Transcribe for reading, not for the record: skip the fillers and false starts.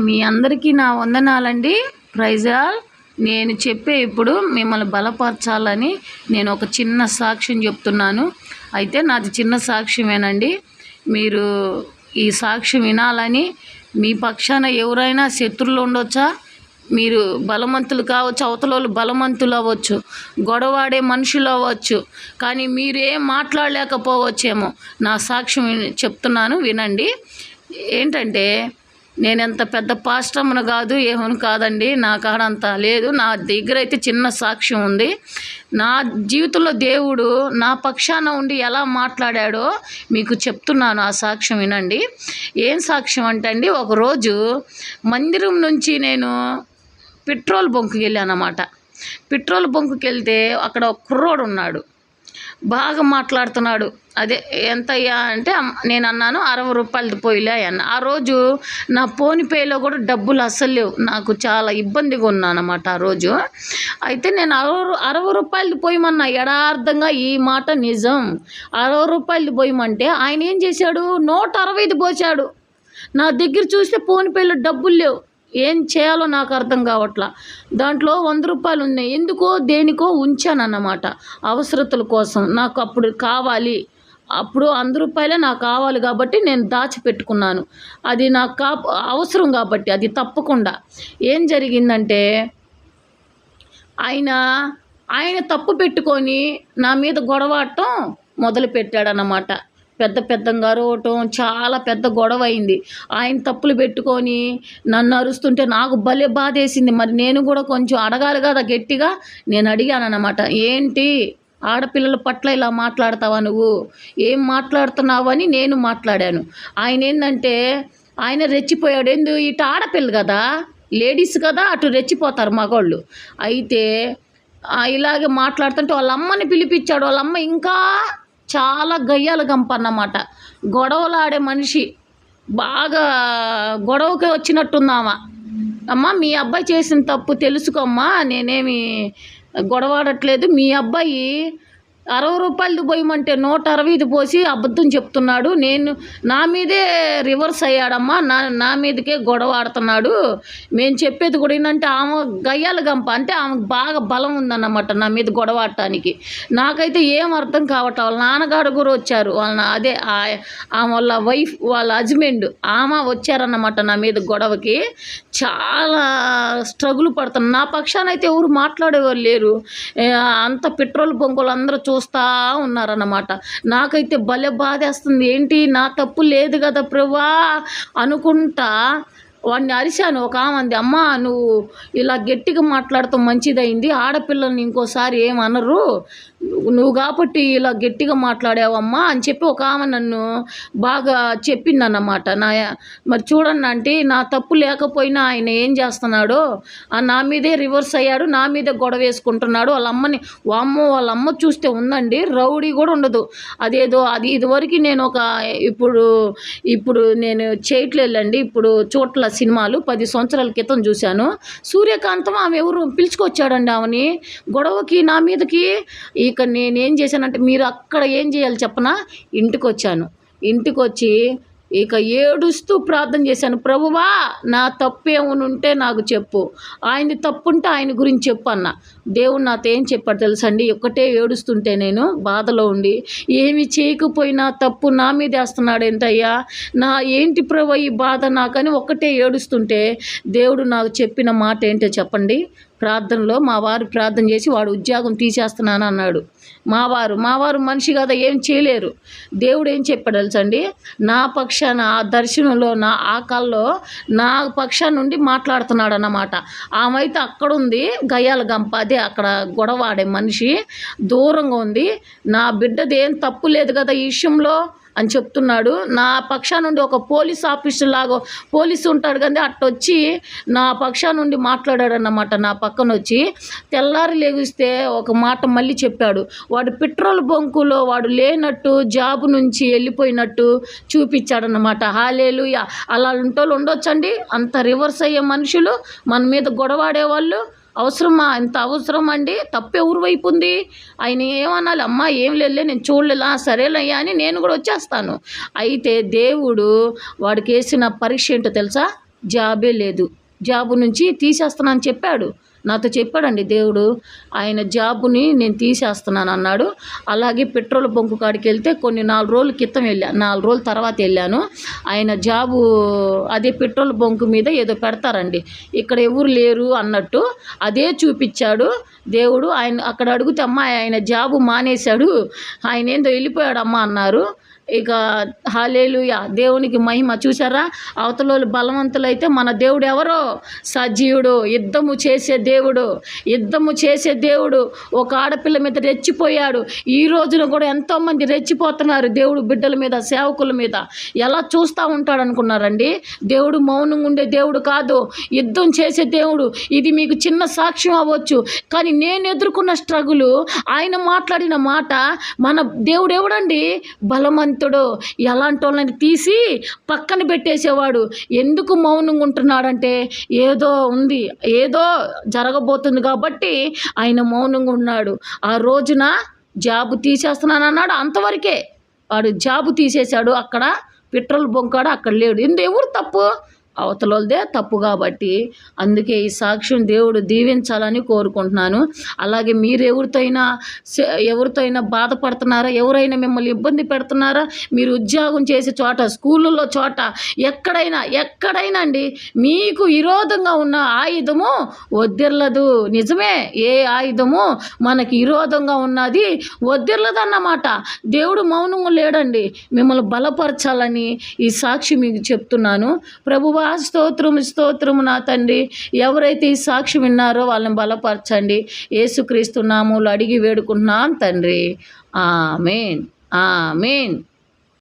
మీ అందరికీ నా వందనాలండి. ప్రైజ్ ఆల్. నేను చెప్పే ఇప్పుడు మిమ్మల్ని బలపరచాలని నేను ఒక చిన్న సాక్ష్యం చెప్తున్నాను. అయితే నాది చిన్న సాక్ష్యమేనండి. మీరు ఈ సాక్ష్యం వినాలని, మీ పక్షాన ఎవరైనా శత్రువులు ఉండొచ్చా, మీరు బలవంతులు కావచ్చు, అవతలోళ్ళు బలవంతులు అవ్వచ్చు, గొడవాడే మనుషులు అవ్వచ్చు, కానీ మీరేం మాట్లాడలేకపోవచ్చేమో. నా సాక్ష్యం చెప్తున్నాను, వినండి. ఏంటంటే, నేనెంత పెద్ద పాస్టర్ను కాదు, ఏమని కాదండి, నా కాడ అంత లేదు. నా దగ్గర అయితే చిన్న సాక్ష్యం ఉంది. నా జీవితంలో దేవుడు నా పక్షాన ఉండి ఎలా మాట్లాడాడో మీకు చెప్తున్నాను. ఆ సాక్ష్యం వినండి. ఏం సాక్ష్యం అంటే అండి, ఒకరోజు మందిరం నుంచి నేను పెట్రోల్ బంకుకి వెళ్ళానన్నమాట. పెట్రోల్ బంకుకి వెళ్తే అక్కడ ఒక కుర్రోడు ఉన్నాడు, బాగా మాట్లాడుతున్నాడు. అదే ఎంతయ్యా అంటే నేను అన్నాను 60 రూపాయలది పోయిలే అన్న. ఆ రోజు నా ఫోన్పేలో కూడా డబ్బులు అస్సలు లేవు, నాకు చాలా ఇబ్బందిగా ఉన్నానన్నమాట ఆ రోజు. అయితే నేను 60 రూపాయలది పోయమన్నా, యథార్థంగా ఈ మాట నిజం. 60 రూపాయలది పోయమంటే ఆయన ఏం చేశాడు, 165 పోసాడు. నా దగ్గర చూస్తే ఫోన్పేలో డబ్బులు లేవు, ఏం చేయాలో నాకు అర్థం కావట్లా. దాంట్లో 100 రూపాయలు ఉన్నాయి, ఎందుకో దేనికో ఉంచానన్నమాట, అవసరతల కోసం. నాకు అప్పుడు కావాలి, అప్పుడు 100 రూపాయలే నాకు కావాలి కాబట్టి నేను దాచిపెట్టుకున్నాను. అది నాకు అవసరం కాబట్టి అది తప్పకుండా. ఏం జరిగిందంటే, ఆయన తప్పు పెట్టుకొని నా మీద గొడవాడటం మొదలుపెట్టాడన్నమాట. పెద్దంగా అరవటం, చాలా పెద్ద గొడవ అయింది. ఆయన తప్పులు పెట్టుకొని నన్ను అరుస్తుంటే నాకు భలే బాధేసింది. మరి నేను కూడా కొంచెం అడగాలి కదా గట్టిగా. నేను అడిగానన్నమాట, ఏంటి ఆడపిల్లల పట్ల ఇలా మాట్లాడతావా నువ్వు, ఏం మాట్లాడుతున్నావు అని నేను మాట్లాడాను. ఆయన ఏంటంటే, ఆయన రెచ్చిపోయాడు. ఇటు ఆడపిల్ల కదా, లేడీస్ కదా, అటు రెచ్చిపోతారు మగవాళ్ళు. అయితే ఇలాగే మాట్లాడుతుంటే వాళ్ళ అమ్మని పిలిపించాడు. వాళ్ళ అమ్మ ఇంకా చాలా గయ్యాల గంపన్నమాట, గొడవలాడే మనిషి, బాగా గొడవకి వచ్చినట్టుందామా. అమ్మ, మీ అబ్బాయి చేసిన తప్పు తెలుసుకోమ్మా, నేనేమి గొడవాడట్లేదు. మీ అబ్బాయి 60 రూపాయలది పోయమంటే 165 పోసి అబద్ధం చెప్తున్నాడు. నా మీదే రివర్స్ అయ్యాడమ్మా, నా మీదకే గొడవ ఆడుతున్నాడు. మేము చెప్పేది కూడా ఏంటంటే, ఆమె గయ్యాల గంప, అంటే ఆమెకు బాగా బలం ఉందన్నమాట నా మీద గొడవ ఆడటానికి. నాకైతే ఏం అర్థం కావట్లేదు. వాళ్ళ నాన్నగారు కూడా వచ్చారు, అదే ఆమె వాళ్ళ వైఫ్, వాళ్ళ హస్బెండ్, ఆమె వచ్చారన్నమాట నా మీద గొడవకి. చాలా స్ట్రగుల్ పడుతున్నాను. నా పక్షాన అయితే ఎవరు మాట్లాడేవారు లేరు. అంత పెట్రోల్ బంకులు అందరూ చూస్తూ ఉన్నారన్నమాట. నాకైతే భలే బాధేస్తుంది. ఏంటి, నా తప్పు లేదు కదా ప్రభువా అనుకుంటా వాడిని అరిశాను. ఒక ఆమె అంది, అమ్మ నువ్వు ఇలా గట్టిగా మాట్లాడతాం మంచిదైంది, ఆడపిల్లల్ని ఇంకోసారి ఏమనరు, నువ్వు కాబట్టి ఇలా గట్టిగా మాట్లాడావమ్మా అని చెప్పి ఒక ఆమె నన్ను బాగా చెప్పిందన్నమాట. మరి చూడండి అంటే, నా తప్పు లేకపోయినా ఆయన ఏం చేస్తున్నాడో, నా మీదే రివర్స్ అయ్యాడు, నా మీదే గొడవ వేసుకుంటున్నాడు. వాళ్ళ అమ్మని, వామ్మో, వాళ్ళ అమ్మ చూస్తే ఉందండి, రౌడీ కూడా ఉండదు. అది ఇదివరకు నేను ఇప్పుడు నేను చేయట్లేదండి, ఇప్పుడు చోట్ల సినిమాలు 10 సంవత్సరాల క్రితం చూశాను. సూర్యకాంతం ఆమె ఎవరు పిలుచుకొచ్చాడండి ఆమెని గొడవకి నా మీదకి. ఇక నేనేం చేశానంటే, మీరు అక్కడ ఏం చేయాలి చెప్పనా, ఇంటికి వచ్చాను. ఇంటికి వచ్చి ఇక ఏడుస్తూ ప్రార్థన చేశాను, ప్రభువా నా తప్పు ఏమైనా ఉంటే నాకు చెప్పు, ఆయనది తప్పుంటే ఆయన గురించి చెప్పు అన్న. దేవుడు నాతో ఏం చెప్పాడు తెలుసండి, ఒక్కటే ఏడుస్తుంటే నేను బాధలో ఉండి, ఏమి చేయకపోయినా తప్పు నా మీద వేస్తున్నాడు ఏంటయ్యా, ఏంటి ప్రభు ఈ బాధ నాకని ఒక్కటే ఏడుస్తుంటే దేవుడు నాకు చెప్పిన మాట ఏంటో చెప్పండి. ప్రార్థనలో మా వారు ప్రార్థన చేసి, వాడు ఉద్యోగం తీసేస్తున్నాను అన్నాడు. మా వారు మనిషి కదా, ఏం చేయలేరు. దేవుడు ఏం చెప్పాడు తెలుసండి, నా పక్షాన ఆ దర్శనంలో ఆ కల్లో నా పక్షాన నుండి మాట్లాడుతున్నాడు అన్నమాట. ఆమె అయితే అక్కడుంది గయ్యాల గంప, అదే అక్కడ గొడవాడే మనిషి, దూరంగా ఉంది. నా బిడ్డది ఏం తప్పు లేదు కదా ఈ విషయంలో అని చెప్తున్నాడు. నా పక్షా నుండి ఒక పోలీస్ ఆఫీసర్ లాగా, పోలీసు ఉంటాడు కదా, అట్టొచ్చి నా పక్షా నుండి మాట్లాడాడన్నమాట. నా పక్కన వచ్చి తెల్లారి లేగిస్తే ఒక మాట మళ్ళీ చెప్పాడు. వాడు పెట్రోల్ బంకులో వాడు లేనట్టు, జాబు నుంచి వెళ్ళిపోయినట్టు చూపించాడన్నమాట. హల్లెలూయా. అలా ఉంటోళ్ళు ఉండొచ్చండి, అంత రివర్స్ అయ్యే మనుషులు, మన మీద గొడవాడేవాళ్ళు. అవసరమా? ఇంత అవసరం అండి? తప్పు ఎవరి వైపు ఉంది? ఆయన ఏమనాలి? అమ్మా ఏం లేదులే, నేను చూడలేదా, సరేలయ్యా అని నేను కూడా వచ్చేస్తాను. అయితే దేవుడు వాడికేసిన పరీక్ష ఏంటో తెలుసా? జాబే లేదు. జాబు నుంచి తీసేస్తున్నానని చెప్పాడు. నాతో చెప్పాడండి దేవుడు. ఆయన జాబుని నేను తీసేస్తున్నాను అన్నాడు. అలాగే పెట్రోల్ బంకు కాడికి వెళ్తే కొన్ని 4 రోజుల క్రితం వెళ్ళాను, 4 రోజుల తర్వాత వెళ్ళాను. ఆయన జాబు అదే పెట్రోల్ బంకు మీద ఏదో పెడతారండి, ఇక్కడ ఎవరు లేరు అన్నట్టు అదే చూపించాడు దేవుడు. ఆయన అక్కడ అడిగితే అమ్మ ఆయన జాబు మానేశాడు, ఆయన ఏందో వెళ్ళిపోయాడమ్మా అన్నారు. ఇక హల్లెలూయా, దేవునికి మహిమ. చూసారా, అవతలోళ్ళు బలవంతులైతే మన దేవుడు ఎవరో? సజీవుడు, యుద్ధము చేసే దేవుడు, యుద్ధము చేసే దేవుడు. ఒక ఆడపిల్ల మీద రెచ్చిపోయాడు. ఈ రోజున కూడా ఎంతోమంది రెచ్చిపోతున్నారు దేవుడు బిడ్డల మీద, సేవకుల మీద. ఎలా చూస్తూ ఉంటాడు అనుకున్నారండి? దేవుడు మౌనంగా ఉండే దేవుడు కాదు, యుద్ధం చేసే దేవుడు. ఇది మీకు చిన్న సాక్ష్యం అవ్వచ్చు, కానీ నేను ఎదుర్కొన్న స్ట్రగులు, ఆయన మాట్లాడిన మాట, మన దేవుడు ఎవడండి? బలవంతుడు. ఎలాంటి వాళ్ళని తీసి పక్కన పెట్టేసేవాడు. ఎందుకు మౌనంగా ఉంటున్నాడంటే ఏదో ఉంది, ఏదో జరగబోతుంది కాబట్టి ఆయన మౌనంగా ఉన్నాడు. ఆ రోజున జాబు తీసేస్తున్నాను అన్నాడు, అంతవరకే. వాడు జాబు తీసేశాడు. అక్కడ పెట్రోల్ బంక్ అక్కడ లేడు. ఎవరు తప్పు? అవతలదే తప్పు. కాబట్టి అందుకే ఈ సాక్ష్యం దేవుడు దీవించాలని కోరుకుంటున్నాను. అలాగే మీరు ఎవరితో బాధపడుతున్నారా? ఎవరైనా మిమ్మల్ని ఇబ్బంది పెడుతున్నారా? మీరు ఉద్యోగం చేసే చోట, స్కూళ్ళల్లో చోట, ఎక్కడైనా అండి, మీకు విరోధంగా ఉన్న ఆయుధము వదిర్లదు. నిజమే, ఏ ఆయుధము మనకి విరోధంగా ఉన్నది వదిర్లదన్నమాట. దేవుడు మౌనంగా లేడండి. మిమ్మల్ని బలపరచాలని ఈ సాక్షి మీకు చెప్తున్నాను. ప్రభువా స్తోత్రము నా తండ్రి. ఎవరైతే ఈ సాక్షి విన్నారో వాళ్ళని బలపరచండి. యేసుక్రీస్తు నామములో అడిగి వేడుకుంటున్నాం తండ్రి. ఆమేన్, ఆమేన్.